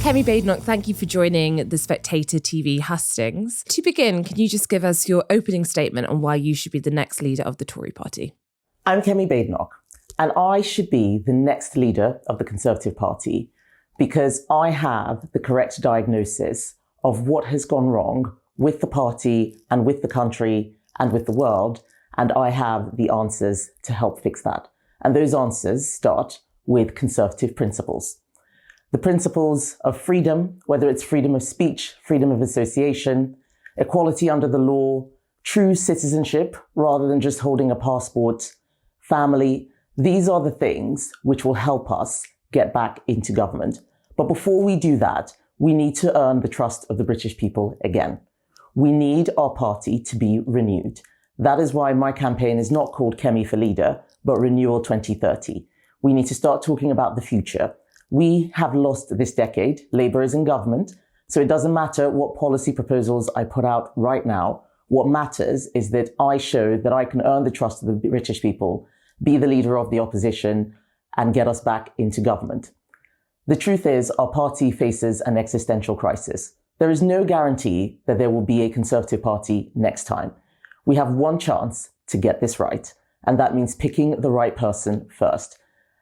Kemi Badenoch, thank you for joining the Spectator TV hustings. To begin, can you just give us your opening statement on why you should be the next leader of the Tory party? I'm Kemi Badenoch, and I should be the next leader of the Conservative Party because I have the correct diagnosis of what has gone wrong with the party and with the country and with the world, and I have the answers to help fix that. And those answers start with Conservative principles. The principles of freedom, whether it's freedom of speech, freedom of association, equality under the law, true citizenship rather than just holding a passport, family. These are the things which will help us get back into government. But before we do that, we need to earn the trust of the British people again. We need our party to be renewed. That is why my campaign is not called Kemi for Leader, but Renewal 2030. We need to start talking about the future. We have lost this decade. Labour is in government. So it doesn't matter what policy proposals I put out right now. What matters is that I show that I can earn the trust of the British people, be the leader of the opposition, and get us back into government. The truth is, our party faces an existential crisis. There is no guarantee that there will be a Conservative Party next time. We have one chance to get this right, and that means picking the right person first.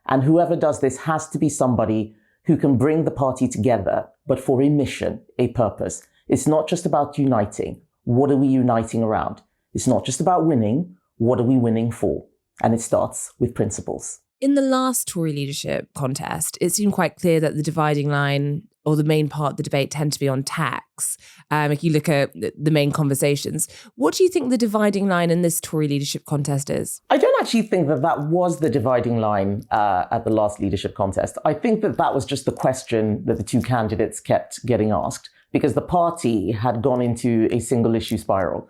And whoever does this has to be somebody who can bring the party together, but for a mission, a purpose. It's not just about uniting. What are we uniting around? It's not just about winning. What are we winning for? And it starts with principles. In the last Tory leadership contest, it seemed quite clear that the dividing line or the main part of the debate tend to be on tax. If you look at the main conversations, what do you think the dividing line in this Tory leadership contest is? I don't actually think that that was the dividing line at the last leadership contest. I think that that was just the question that the two candidates kept getting asked because the party had gone into a single issue spiral.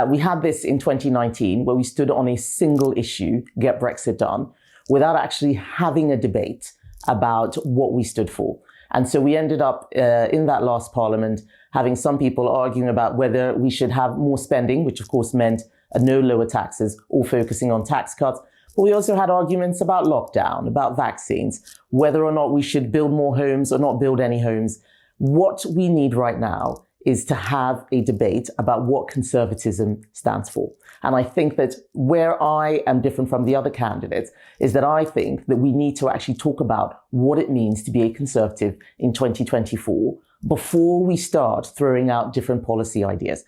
We had this in 2019 where we stood on a single issue, get Brexit done, without actually having a debate about what we stood for. And so we ended up in that last parliament having some people arguing about whether we should have more spending, which of course meant no lower taxes or focusing on tax cuts. But we also had arguments about lockdown, about vaccines, whether or not we should build more homes or not build any homes. What we need right now is to have a debate about what conservatism stands for. And I think that where I am different from the other candidates is that I think that we need to actually talk about what it means to be a conservative in 2024 before we start throwing out different policy ideas.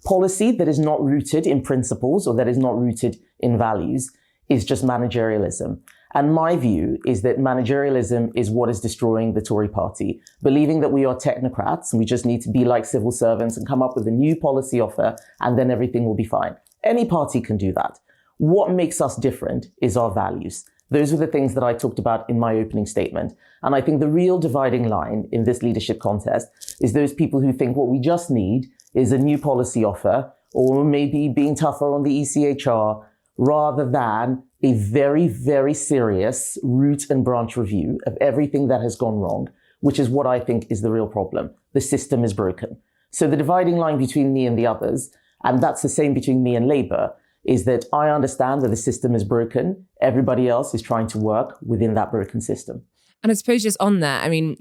Policy that is not rooted in principles or that is not rooted in values is just managerialism. And my view is that managerialism is what is destroying the Tory party, believing that we are technocrats and we just need to be like civil servants and come up with a new policy offer and then everything will be fine. Any party can do that. What makes us different is our values. Those are the things that I talked about in my opening statement. And I think the real dividing line in this leadership contest is those people who think what we just need is a new policy offer or maybe being tougher on the ECHR rather than a very, very serious root and branch review of everything that has gone wrong, which is what I think is the real problem. The system is broken. So the dividing line between me and the others, and that's the same between me and Labour, is that I understand that the system is broken. Everybody else is trying to work within that broken system. And I suppose just on that, I mean,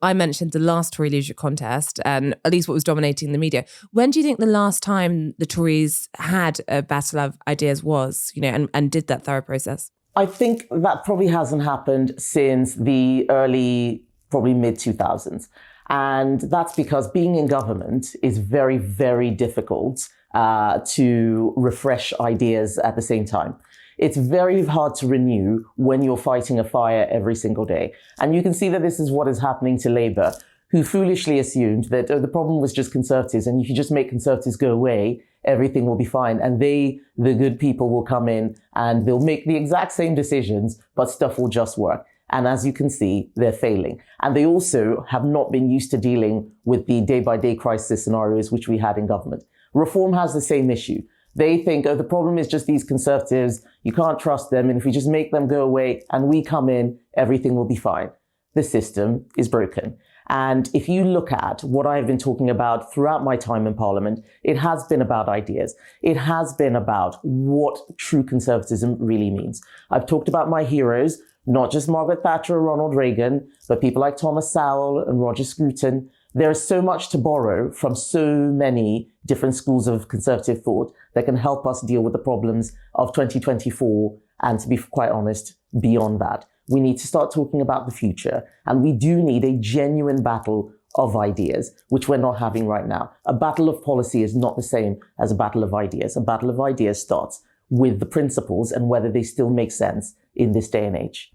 I mentioned the last Tory leadership contest and at least what was dominating the media. When do you think the last time the Tories had a battle of ideas was, and did that thorough process? I think that probably hasn't happened since the early, probably mid-2000s. And that's because being in government is very, very difficult to refresh ideas at the same time. It's very hard to renew when you're fighting a fire every single day. And you can see that this is what is happening to Labour, who foolishly assumed that the problem was just Conservatives. And if you just make Conservatives go away, everything will be fine. And they, the good people, will come in and they'll make the exact same decisions, but stuff will just work. And as you can see, they're failing. And they also have not been used to dealing with the day-by-day crisis scenarios which we had in government. Reform has the same issue. They think, the problem is just these Conservatives. You can't trust them. And if we just make them go away and we come in, everything will be fine. The system is broken. And if you look at what I've been talking about throughout my time in Parliament, it has been about ideas. It has been about what true conservatism really means. I've talked about my heroes, not just Margaret Thatcher or Ronald Reagan, but people like Thomas Sowell and Roger Scruton. There is so much to borrow from so many different schools of conservative thought that can help us deal with the problems of 2024 and, to be quite honest, beyond that. We need to start talking about the future, and we do need a genuine battle of ideas, which we're not having right now. A battle of policy is not the same as a battle of ideas. A battle of ideas starts with the principles and whether they still make sense in this day and age.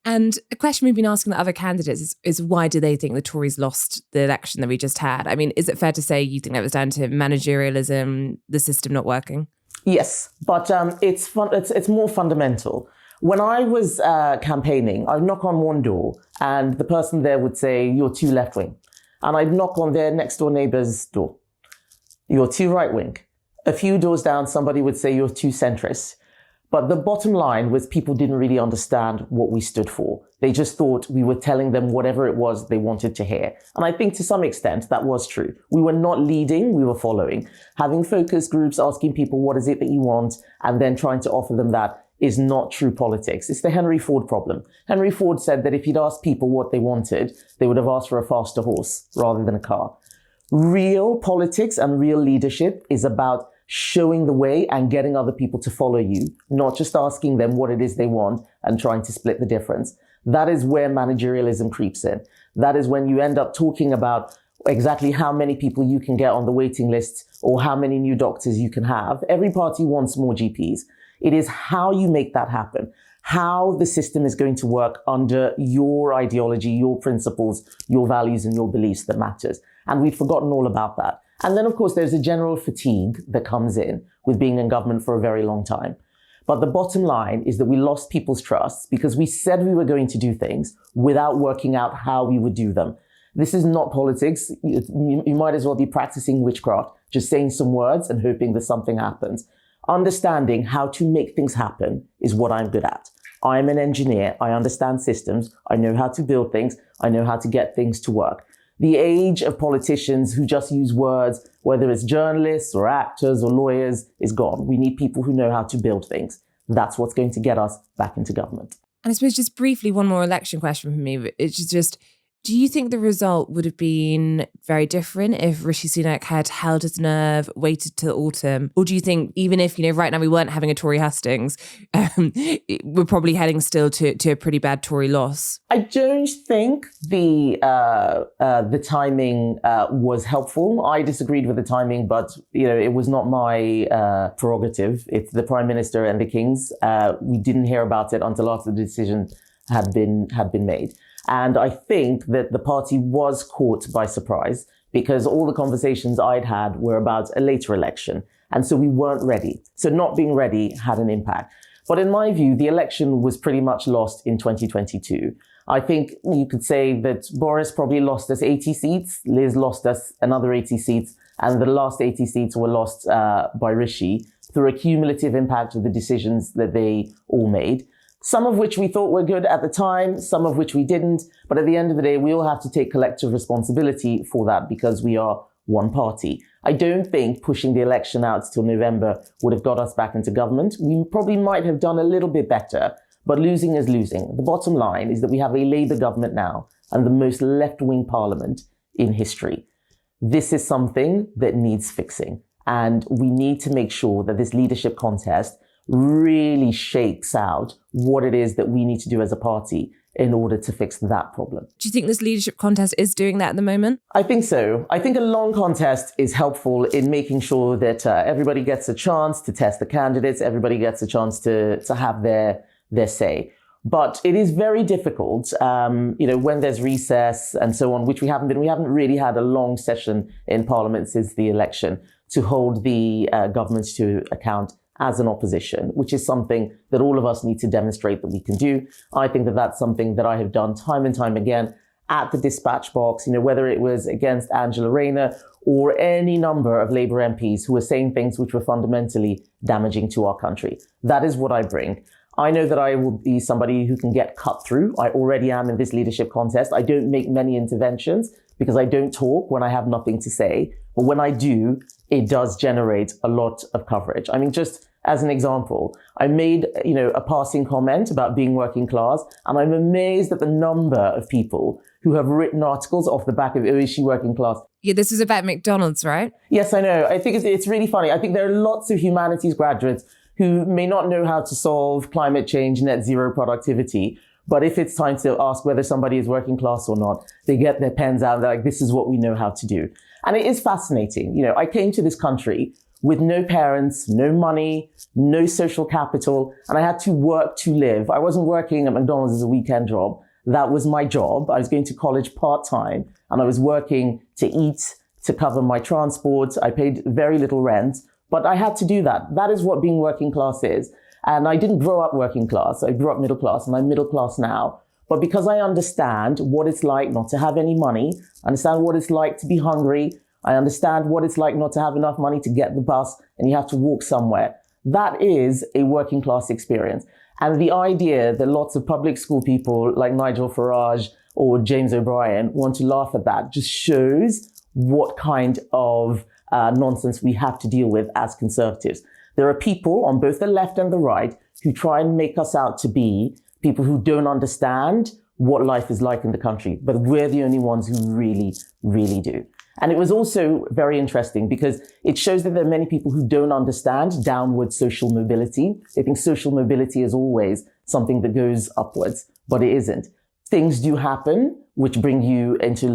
And a question we've been asking the other candidates is why do they think the Tories lost the election that we just had? I mean, is it fair to say you think that was down to managerialism, the system not working? Yes, but it's more fundamental. When I was campaigning, I'd knock on one door and the person there would say, "You're too left-wing." And I'd knock on their next-door neighbour's door. "You're too right-wing." A few doors down, somebody would say, "You're too centrist." But the bottom line was people didn't really understand what we stood for. They just thought we were telling them whatever it was they wanted to hear. And I think to some extent that was true. We were not leading, we were following. Having focus groups, asking people what is it that you want, and then trying to offer them that is not true politics. It's the Henry Ford problem. Henry Ford said that if he'd asked people what they wanted, they would have asked for a faster horse rather than a car. Real politics and real leadership is about showing the way and getting other people to follow you, not just asking them what it is they want and trying to split the difference. That is where managerialism creeps in. That is when you end up talking about exactly how many people you can get on the waiting lists or how many new doctors you can have. Every party wants more GPs. It is how you make that happen, how the system is going to work under your ideology, your principles, your values and your beliefs that matters. And we've forgotten all about that. And then, of course, there's a general fatigue that comes in with being in government for a very long time. But the bottom line is that we lost people's trust because we said we were going to do things without working out how we would do them. This is not politics. You might as well be practicing witchcraft, just saying some words and hoping that something happens. Understanding how to make things happen is what I'm good at. I'm an engineer. I understand systems. I know how to build things. I know how to get things to work. The age of politicians who just use words, whether it's journalists or actors or lawyers, is gone. We need people who know how to build things. That's what's going to get us back into government. And I suppose just briefly, one more election question from me. It's just, do you think the result would have been very different if Rishi Sunak had held his nerve, waited till autumn? Or do you think even if, right now we weren't having a Tory hustings, we're probably heading still to a pretty bad Tory loss? I don't think the timing was helpful. I disagreed with the timing, but it was not my prerogative. It's the Prime Minister and the King's. We didn't hear about it until after the decision had been made. And I think that the party was caught by surprise because all the conversations I'd had were about a later election. And so we weren't ready. So not being ready had an impact. But in my view, the election was pretty much lost in 2022. I think you could say that Boris probably lost us 80 seats. Liz lost us another 80 seats. And the last 80 seats were lost by Rishi through a cumulative impact of the decisions that they all made. Some of which we thought were good at the time, some of which we didn't. But at the end of the day, we all have to take collective responsibility for that because we are one party. I don't think pushing the election out till November would have got us back into government. We probably might have done a little bit better, but losing is losing. The bottom line is that we have a Labour government now and the most left-wing parliament in history. This is something that needs fixing. And we need to make sure that this leadership contest really shakes out what it is that we need to do as a party in order to fix that problem. Do you think this leadership contest is doing that at the moment? I think so. I think a long contest is helpful in making sure that everybody gets a chance to test the candidates, everybody gets a chance to have their say. But it is very difficult, when there's recess and so on, which we haven't really had a long session in Parliament since the election to hold the government to account as an opposition, which is something that all of us need to demonstrate that we can do. I think that that's something that I have done time and time again at the dispatch box, whether it was against Angela Rayner or any number of Labour MPs who were saying things which were fundamentally damaging to our country. That is what I bring. I know that I will be somebody who can get cut through. I already am in this leadership contest. I don't make many interventions because I don't talk when I have nothing to say. But when I do, it does generate a lot of coverage. I mean, just as an example, I made, a passing comment about being working class, and I'm amazed at the number of people who have written articles off the back of, is she working class? Yeah, this is about McDonald's, right? Yes, I know. I think it's really funny. I think there are lots of humanities graduates who may not know how to solve climate change, net zero productivity. But if it's time to ask whether somebody is working class or not, they get their pens out and they're like, this is what we know how to do. And it is fascinating. I came to this country with no parents, no money, no social capital, and I had to work to live. I wasn't working at McDonald's as a weekend job. That was my job. I was going to college part-time, and I was working to eat, to cover my transport. I paid very little rent, but I had to do that. That is what being working class is. And I didn't grow up working class. I grew up middle class, and I'm middle class now. But because I understand what it's like not to have any money, I understand what it's like to be hungry, I understand what it's like not to have enough money to get the bus and you have to walk somewhere. That is a working class experience. And the idea that lots of public school people like Nigel Farage or James O'Brien want to laugh at that just shows what kind of nonsense we have to deal with as conservatives. There are people on both the left and the right who try and make us out to be people who don't understand what life is like in the country, but we're the only ones who really, really do. And it was also very interesting because it shows that there are many people who don't understand downward social mobility. They think social mobility is always something that goes upwards, but it isn't. Things do happen which bring you into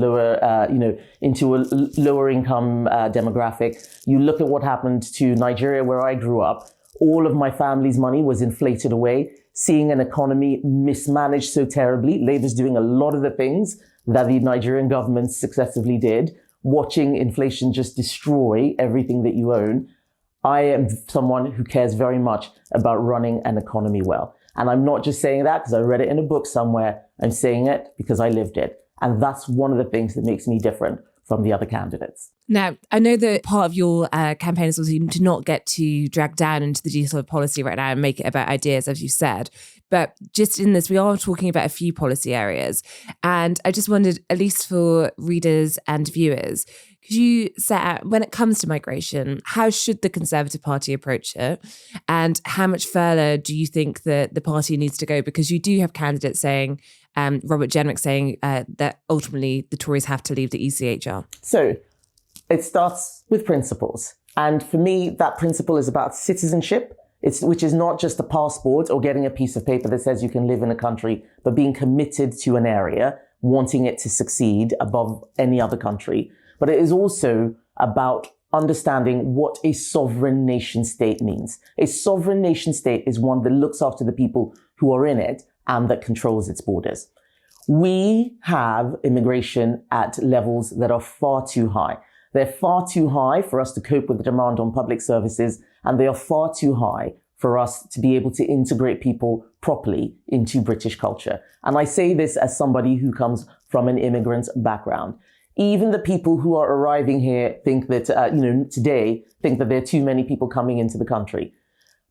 into a lower income demographic. You look at what happened to Nigeria, where I grew up. All of my family's money was inflated away. Seeing an economy mismanaged so terribly, Labour's doing a lot of the things that the Nigerian government successively did. Watching inflation just destroy everything that you own. I am someone who cares very much about running an economy well. And I'm not just saying that because I read it in a book somewhere. I'm saying it because I lived it. And that's one of the things that makes me different from the other candidates. Now, I know that part of your campaign is also to not get too dragged down into the detail of policy right now and make it about ideas, as you said. But just in this, we are talking about a few policy areas. And I just wondered, at least for readers and viewers, could you set out, when it comes to migration, how should the Conservative Party approach it? And how much further do you think that the party needs to go? Because you do have candidates saying, Robert Jenrick saying that ultimately the Tories have to leave the ECHR. So it starts with principles. And for me, that principle is about citizenship, which is not just a passport or getting a piece of paper that says you can live in a country, but being committed to an area, wanting it to succeed above any other country. But it is also about understanding what a sovereign nation state means. A sovereign nation state is one that looks after the people who are in it and that controls its borders. We have immigration at levels that are far too high. They're far too high for us to cope with the demand on public services, and they are far too high for us to be able to integrate people properly into British culture. And I say this as somebody who comes from an immigrant background. Even the people who are arriving here think that, today, think that there are too many people coming into the country.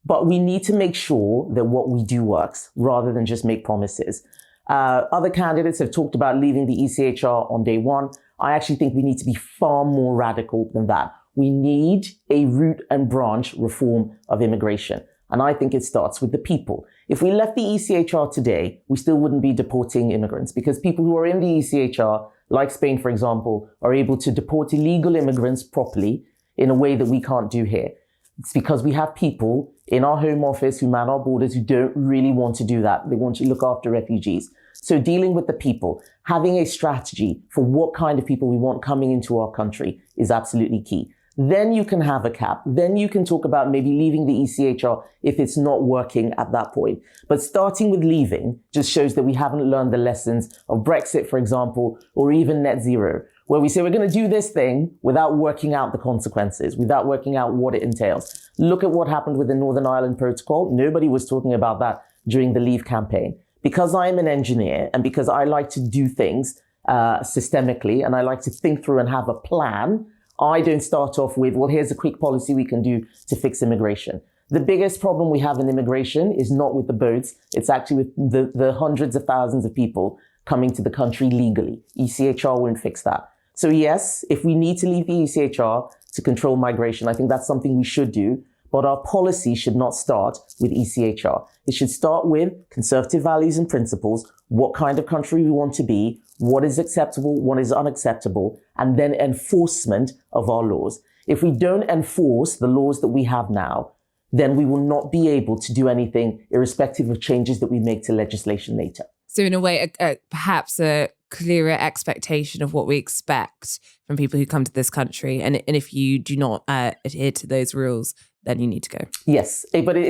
But we need to make sure that what we do works rather than just make promises. Other candidates have talked about leaving the ECHR on day one. I actually think we need to be far more radical than that. We need a root and branch reform of immigration. And I think it starts with the people. If we left the ECHR today, we still wouldn't be deporting immigrants because people who are in the ECHR, like Spain, for example, are able to deport illegal immigrants properly in a way that we can't do here. It's because we have people in our Home Office who man our borders who don't really want to do that. They want to look after refugees. So dealing with the people, having a strategy for what kind of people we want coming into our country is absolutely key. Then you can have a cap. Then you can talk about maybe leaving the ECHR if it's not working at that point. But starting with leaving just shows that we haven't learned the lessons of Brexit, for example, or even net zero, where we say we're going to do this thing without working out the consequences, without working out what it entails. Look at what happened with the Northern Ireland Protocol. Nobody was talking about that during the Leave campaign. Because I'm an engineer and because I like to do things systemically and I like to think through and have a plan, I don't start off with, well, here's a quick policy we can do to fix immigration. The biggest problem we have in immigration is not with the boats. It's actually with the hundreds of thousands of people coming to the country legally. ECHR won't fix that. So yes, if we need to leave the ECHR to control migration, I think that's something we should do. but our policy should not start with ECHR. It should start with conservative values and principles, what kind of country we want to be, what is acceptable, what is unacceptable, and then enforcement of our laws. If we don't enforce the laws that we have now, then we will not be able to do anything irrespective of changes that we make to legislation later. So in a way, perhaps a clearer expectation of what we expect from people who come to this country. And if you do not adhere to those rules, then you need to go. Yes, but it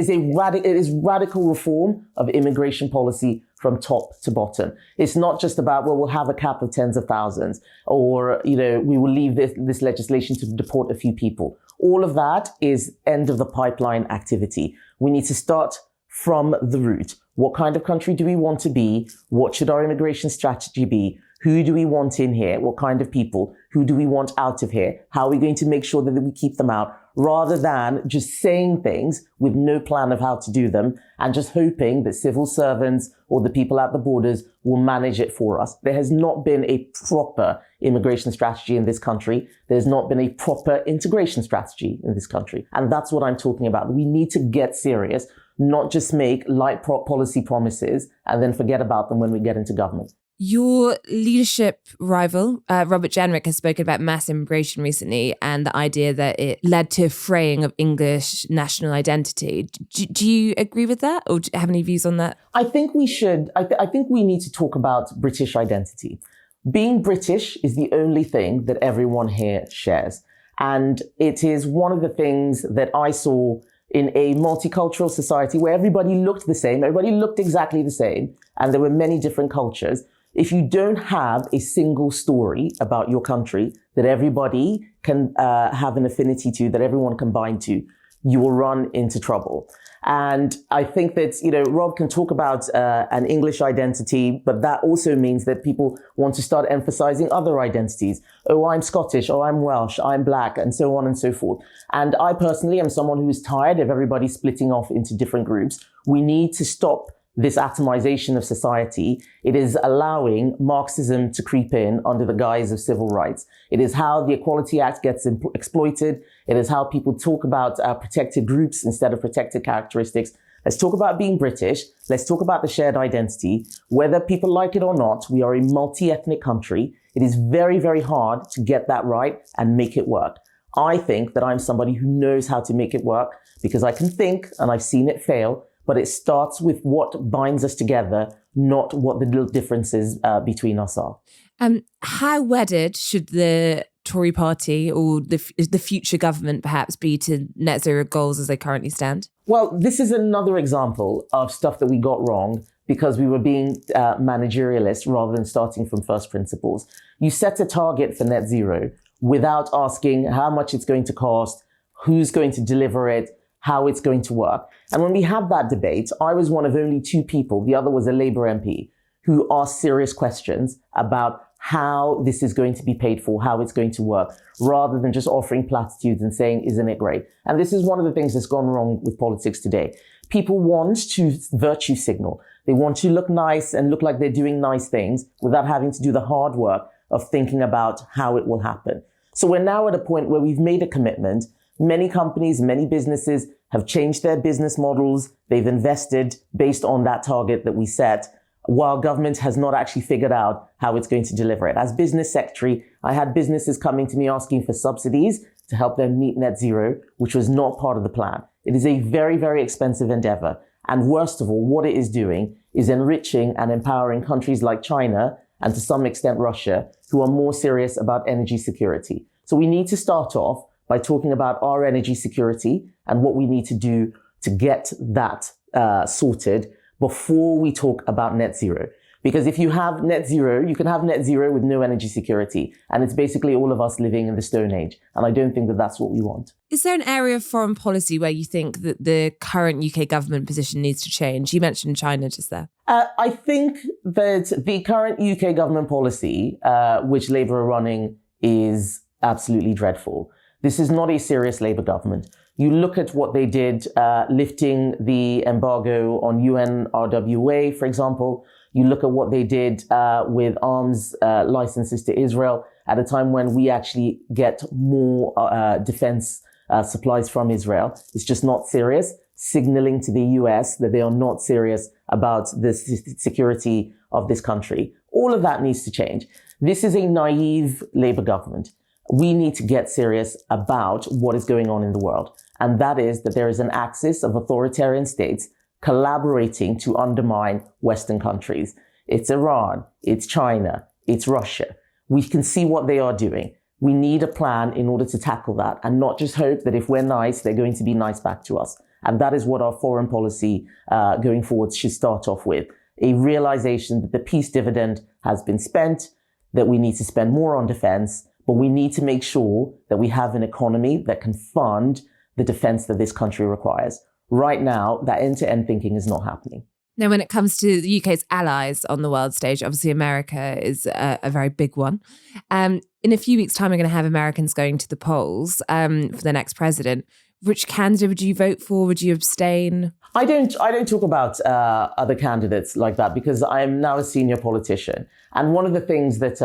is radical reform of immigration policy from top to bottom. It's not just about, well, we'll have a cap of tens of thousands, or, we will leave this legislation to deport a few people. All of that is end of the pipeline activity. We need to start from the root. What kind of country do we want to be? What should our immigration strategy be? Who do we want in here? What kind of people? Who do we want out of here? How are we going to make sure that we keep them out? Rather than just saying things with no plan of how to do them and just hoping that civil servants or the people at the borders will manage it for us. There has not been a proper immigration strategy in this country. There's not been a proper integration strategy in this country. And that's what I'm talking about. We need to get serious, not just make light policy promises and then forget about them when we get into government. Your leadership rival, Robert Jenrick, has spoken about mass immigration recently and the idea that it led to a fraying of English national identity. Do you agree with that, or do you have any views on that? I think we should. I think we need to talk about British identity. Being British is the only thing that everyone here shares. And it is one of the things that I saw in a multicultural society where everybody looked the same, everybody looked exactly the same, and there were many different cultures. If you don't have a single story about your country that everybody can have an affinity to, that everyone can bind to, you will run into trouble. And I think that, Rob can talk about an English identity, but that also means that people want to start emphasizing other identities. Oh, I'm Scottish, oh, I'm Welsh, I'm Black, and so on and so forth. And I personally am someone who is tired of everybody splitting off into different groups. We need to stop this atomization of society. It is allowing Marxism to creep in under the guise of civil rights. It is how the Equality Act gets exploited. It is how people talk about protected groups instead of protected characteristics. Let's talk about being British. Let's talk about the shared identity. Whether people like it or not, we are a multi-ethnic country. It is very, very hard to get that right and make it work. I think that I'm somebody who knows how to make it work because I can think, and I've seen it fail. But it starts with what binds us together, not what the little differences between us are. How wedded should the Tory party or the future government perhaps be to net zero goals as they currently stand? Well, this is another example of stuff that we got wrong because we were being managerialist rather than starting from first principles. You set a target for net zero without asking how much it's going to cost, who's going to deliver it, how it's going to work. And when we had that debate, I was one of only two people, the other was a Labour MP, who asked serious questions about how this is going to be paid for, how it's going to work, rather than just offering platitudes and saying, isn't it great? And this is one of the things that's gone wrong with politics today. People want to virtue signal. They want to look nice and look like they're doing nice things without having to do the hard work of thinking about how it will happen. So we're now at a point where we've made a commitment. Many companies, many businesses have changed their business models. They've invested based on that target that we set, while government has not actually figured out how it's going to deliver it. As business secretary, I had businesses coming to me asking for subsidies to help them meet net zero, which was not part of the plan. It is a very, very expensive endeavor. And worst of all, what it is doing is enriching and empowering countries like China and to some extent Russia, who are more serious about energy security. So we need to start off by talking about our energy security and what we need to do to get that sorted before we talk about net zero. Because if you have net zero, you can have net zero with no energy security. And it's basically all of us living in the Stone Age. And I don't think that that's what we want. Is there an area of foreign policy where you think that the current UK government position needs to change? You mentioned China just there. I think that the current UK government policy, which Labour are running, is absolutely dreadful. This is not a serious Labour government. You look at what they did, lifting the embargo on UNRWA, for example. You look at what they did with arms licenses to Israel at a time when we actually get more defense supplies from Israel. It's just not serious, signaling to the US that they are not serious about the security of this country. All of that needs to change. This is a naive Labour government. We need to get serious about what is going on in the world. And that is that there is an axis of authoritarian states collaborating to undermine Western countries. It's Iran, it's China, it's Russia. We can see what they are doing. We need a plan in order to tackle that and not just hope that if we're nice, they're going to be nice back to us. And that is what our foreign policy going forward should start off with. A realization that the peace dividend has been spent, that we need to spend more on defense, but we need to make sure that we have an economy that can fund the defense that this country requires. Right now, that end-to-end thinking is not happening. Now, when it comes to the UK's allies on the world stage, obviously America is a very big one. In a few weeks' time, we're going to have Americans going to the polls for the next president. Which candidate would you vote for? Would you abstain? I don't talk about other candidates like that because I'm now a senior politician. And one of the things that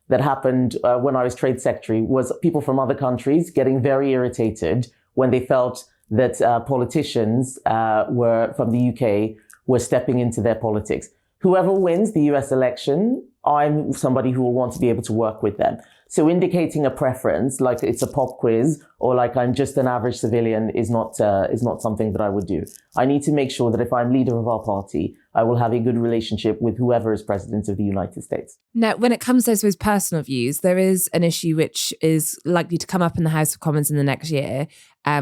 happened when I was trade secretary was people from other countries getting very irritated when they felt that politicians were from the UK were stepping into their politics. Whoever wins the US election, I'm somebody who will want to be able to work with them. So indicating a preference, like it's a pop quiz or like I'm just an average civilian is not something that I would do. I need to make sure that if I'm leader of our party, I will have a good relationship with whoever is president of the United States. Now, when it comes to, I suppose, personal views, there is an issue which is likely to come up in the House of Commons in the next year,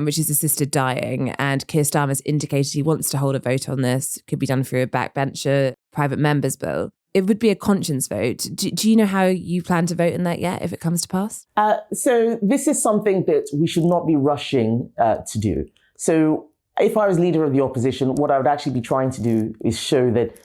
which is assisted dying. And Keir Starmer has indicated he wants to hold a vote on this. It could be done through a backbencher private members bill. It would be a conscience vote. Do you know how you plan to vote in that yet, if it comes to pass? So this is something that we should not be rushing to do. So if I was leader of the opposition, what I would actually be trying to do is show that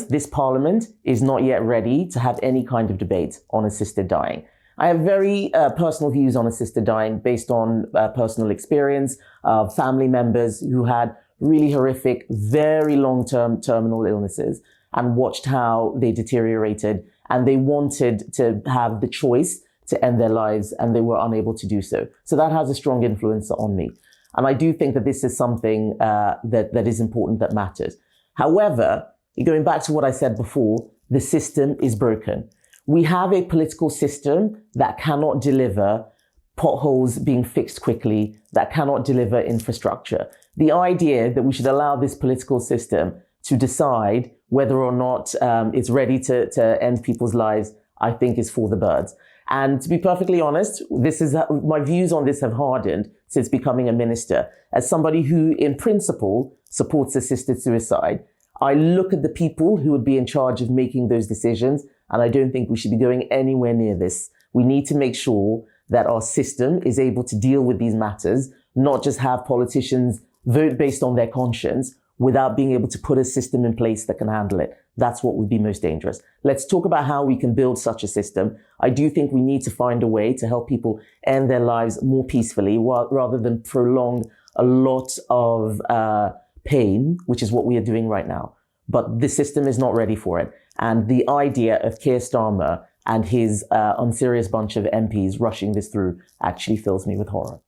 this parliament is not yet ready to have any kind of debate on assisted dying. I have very personal views on assisted dying based on personal experience of family members who had really horrific, very long-term terminal illnesses and watched how they deteriorated, and they wanted to have the choice to end their lives and they were unable to do so. So that has a strong influence on me. And I do think that this is something that is important, that matters. However, going back to what I said before, the system is broken. We have a political system that cannot deliver potholes being fixed quickly, that cannot deliver infrastructure. The idea that we should allow this political system to decide whether or not it's ready to end people's lives, I think is for the birds. And to be perfectly honest, my views on this have hardened since becoming a minister. As somebody who, in principle, supports assisted suicide, I look at the people who would be in charge of making those decisions, and I don't think we should be going anywhere near this. We need to make sure that our system is able to deal with these matters, not just have politicians vote based on their conscience, without being able to put a system in place that can handle it. That's what would be most dangerous. Let's talk about how we can build such a system. I do think we need to find a way to help people end their lives more peacefully rather than prolong a lot of pain, which is what we are doing right now. But the system is not ready for it. And the idea of Keir Starmer and his unserious bunch of MPs rushing this through actually fills me with horror.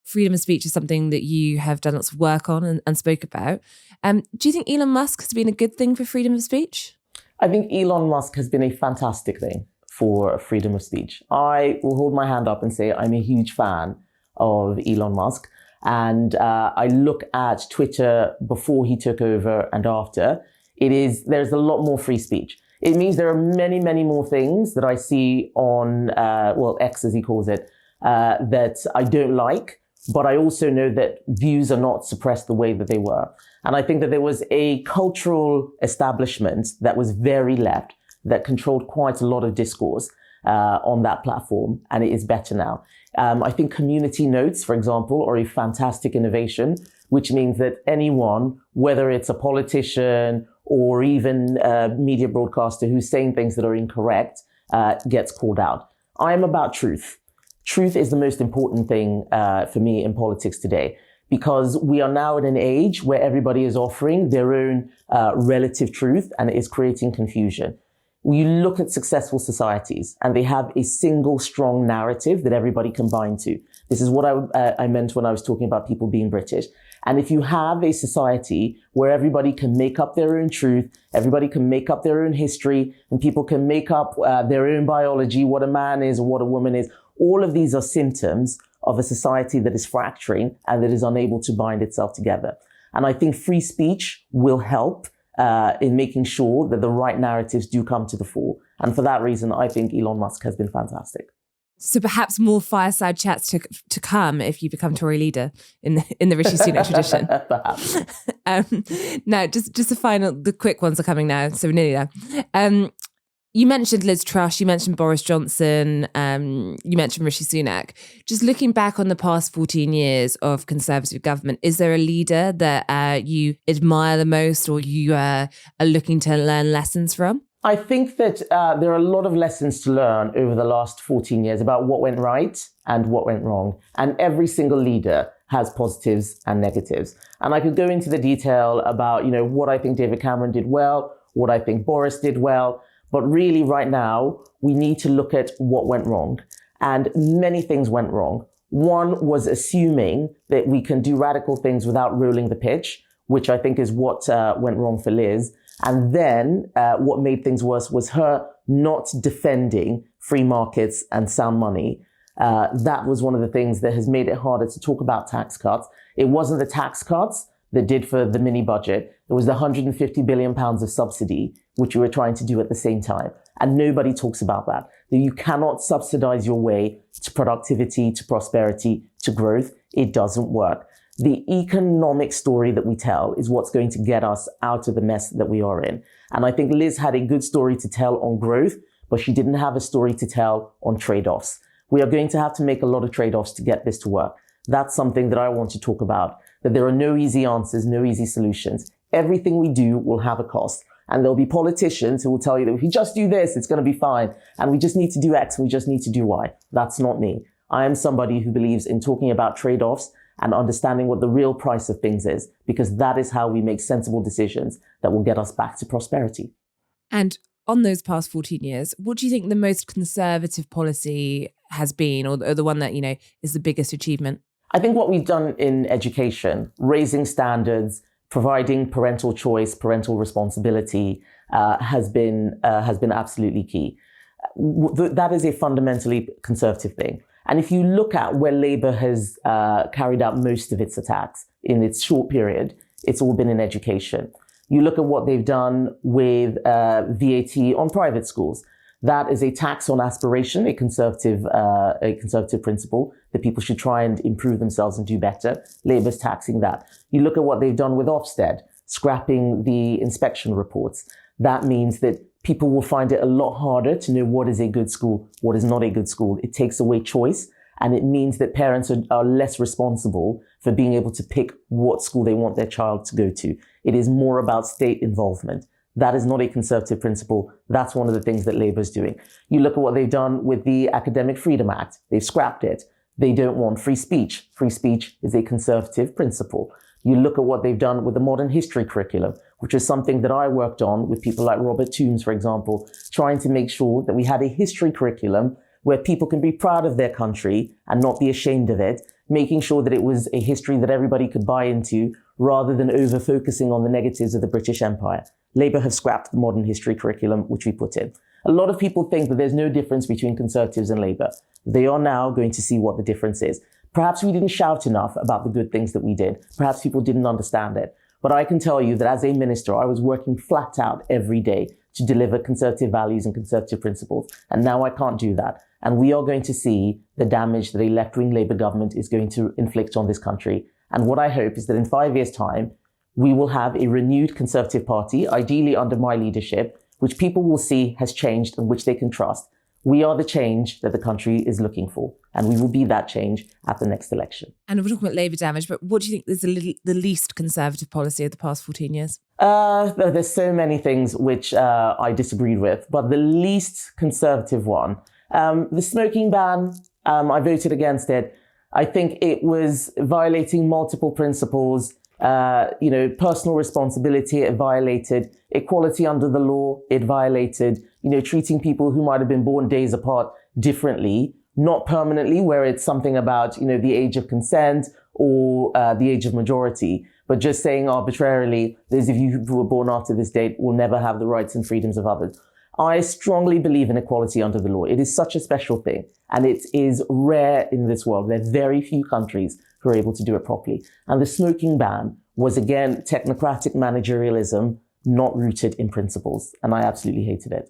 Freedom of speech is something that you have done lots of work on and spoke about. Do you think Elon Musk has been a good thing for freedom of speech? I think Elon Musk has been a fantastic thing for freedom of speech. I will hold my hand up and say I'm a huge fan of Elon Musk. And I look at Twitter before he took over and after. There's a lot more free speech. It means there are many, many more things that I see on, X as he calls it, that I don't like. But I also know that views are not suppressed the way that they were. And I think that there was a cultural establishment that was very left, that controlled quite a lot of discourse on that platform, and it is better now. I think community notes, for example, are a fantastic innovation, which means that anyone, whether it's a politician or even a media broadcaster who's saying things that are incorrect, gets called out. I'm about truth. Truth is the most important thing for me in politics today, because we are now at an age where everybody is offering their own relative truth, and it is creating confusion. You look at successful societies and they have a single strong narrative that everybody can bind to. This is what I meant when I was talking about people being British. And if you have a society where everybody can make up their own truth, everybody can make up their own history, and people can make up their own biology, what a man is or what a woman is, all of these are symptoms of a society that is fracturing and that is unable to bind itself together. And I think free speech will help in making sure that the right narratives do come to the fore. And for that reason, I think Elon Musk has been fantastic. So perhaps more fireside chats to come if you become Tory leader in the Rishi Sunak tradition. Perhaps. Now, just the quick ones are coming now, so we're nearly there. You mentioned Liz Truss, you mentioned Boris Johnson, you mentioned Rishi Sunak. Just looking back on the past 14 years of Conservative government, is there a leader that you admire the most or you are looking to learn lessons from? I think that there are a lot of lessons to learn over the last 14 years about what went right and what went wrong. And every single leader has positives and negatives. And I could go into the detail about, what I think David Cameron did well, what I think Boris did well. But really right now, we need to look at what went wrong. And many things went wrong. One was assuming that we can do radical things without rolling the pitch, which I think is what went wrong for Liz. And then what made things worse was her not defending free markets and sound money. That was one of the things that has made it harder to talk about tax cuts. It wasn't the tax cuts that did for the mini budget. It was the £150 billion of subsidy, which you were trying to do at the same time. And nobody talks about that. That you cannot subsidize your way to productivity, to prosperity, to growth. It doesn't work. The economic story that we tell is what's going to get us out of the mess that we are in. And I think Liz had a good story to tell on growth, but she didn't have a story to tell on trade-offs. We are going to have to make a lot of trade-offs to get this to work. That's something that I want to talk about, that there are no easy answers, no easy solutions. Everything we do will have a cost. And there'll be politicians who will tell you that if you just do this, it's going to be fine. And we just need to do X, we just need to do Y. That's not me. I am somebody who believes in talking about trade-offs and understanding what the real price of things is, because that is how we make sensible decisions that will get us back to prosperity. And on those past 14 years, what do you think the most conservative policy has been, or the one that, is the biggest achievement? I think what we've done in education, raising standards, providing parental choice, parental responsibility, has been absolutely key. That is a fundamentally conservative thing. And if you look at where Labour has carried out most of its attacks in its short period, it's all been in education. You look at what they've done with VAT on private schools. That is a tax on aspiration, a conservative principle that people should try and improve themselves and do better. Labour's taxing that. You look at what they've done with Ofsted, scrapping the inspection reports. That means that people will find it a lot harder to know what is a good school, what is not a good school. It takes away choice, and it means that parents are less responsible for being able to pick what school they want their child to go to. It is more about state involvement. That is not a conservative principle. That's one of the things that Labour is doing. You look at what they've done with the Academic Freedom Act. They've scrapped it. They don't want free speech. Free speech is a conservative principle. You look at what they've done with the modern history curriculum, which is something that I worked on with people like Robert Toombs, for example, trying to make sure that we had a history curriculum where people can be proud of their country and not be ashamed of it, making sure that it was a history that everybody could buy into rather than over-focusing on the negatives of the British Empire. Labour have scrapped the modern history curriculum, which we put in. A lot of people think that there's no difference between Conservatives and Labour. They are now going to see what the difference is. Perhaps we didn't shout enough about the good things that we did. Perhaps people didn't understand it. But I can tell you that as a minister, I was working flat out every day to deliver Conservative values and Conservative principles. And now I can't do that. And we are going to see the damage that a left-wing Labour government is going to inflict on this country. And what I hope is that in 5 years' time, we will have a renewed Conservative Party, ideally under my leadership, which people will see has changed and which they can trust. We are the change that the country is looking for, and we will be that change at the next election. And we're talking about Labour damage, but what do you think is the least Conservative policy of the past 14 years? There's so many things which I disagreed with, but the least Conservative one, the smoking ban, I voted against it. I think it was violating multiple principles. Personal responsibility, it violated equality under the law, it violated treating people who might have been born days apart differently, not permanently, where it's something about, the age of consent or the age of majority, but just saying arbitrarily, those of you who were born after this date will never have the rights and freedoms of others. I strongly believe in equality under the law. It is such a special thing, and it is rare in this world. There are very few countries who are able to do it properly. And the smoking ban was, again, technocratic managerialism, not rooted in principles. And I absolutely hated it.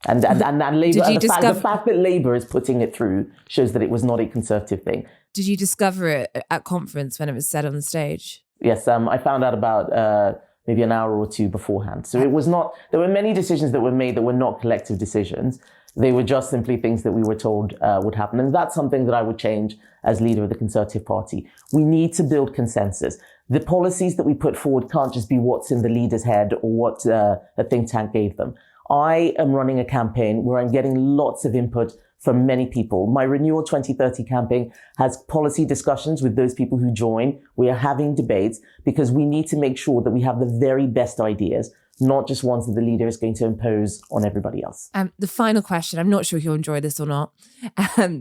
And Labour, the fact that Labour is putting it through shows that it was not a conservative thing. Did you discover it at conference when it was said on the stage? Yes, I found out about maybe an hour or two beforehand. So it was not, there were many decisions that were made that were not collective decisions. They were just simply things that we were told would happen. And that's something that I would change as leader of the Conservative Party. We need to build consensus. The policies that we put forward can't just be what's in the leader's head or what a think tank gave them. I am running a campaign where I'm getting lots of input from many people. My Renewal 2030 campaign has policy discussions with those people who join. We are having debates because we need to make sure that we have the very best ideas, not just ones that the leader is going to impose on everybody else. The final question, I'm not sure if you'll enjoy this or not,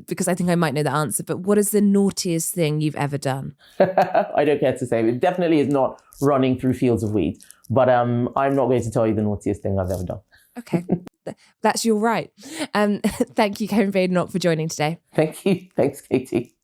because I think I might know the answer, but what is the naughtiest thing you've ever done? I don't care to say. It definitely is not running through fields of wheat, but I'm not going to tell you the naughtiest thing I've ever done. Okay, that's your right. Thank you, Kemi Badenoch, for joining today. Thank you. Thanks, Katy.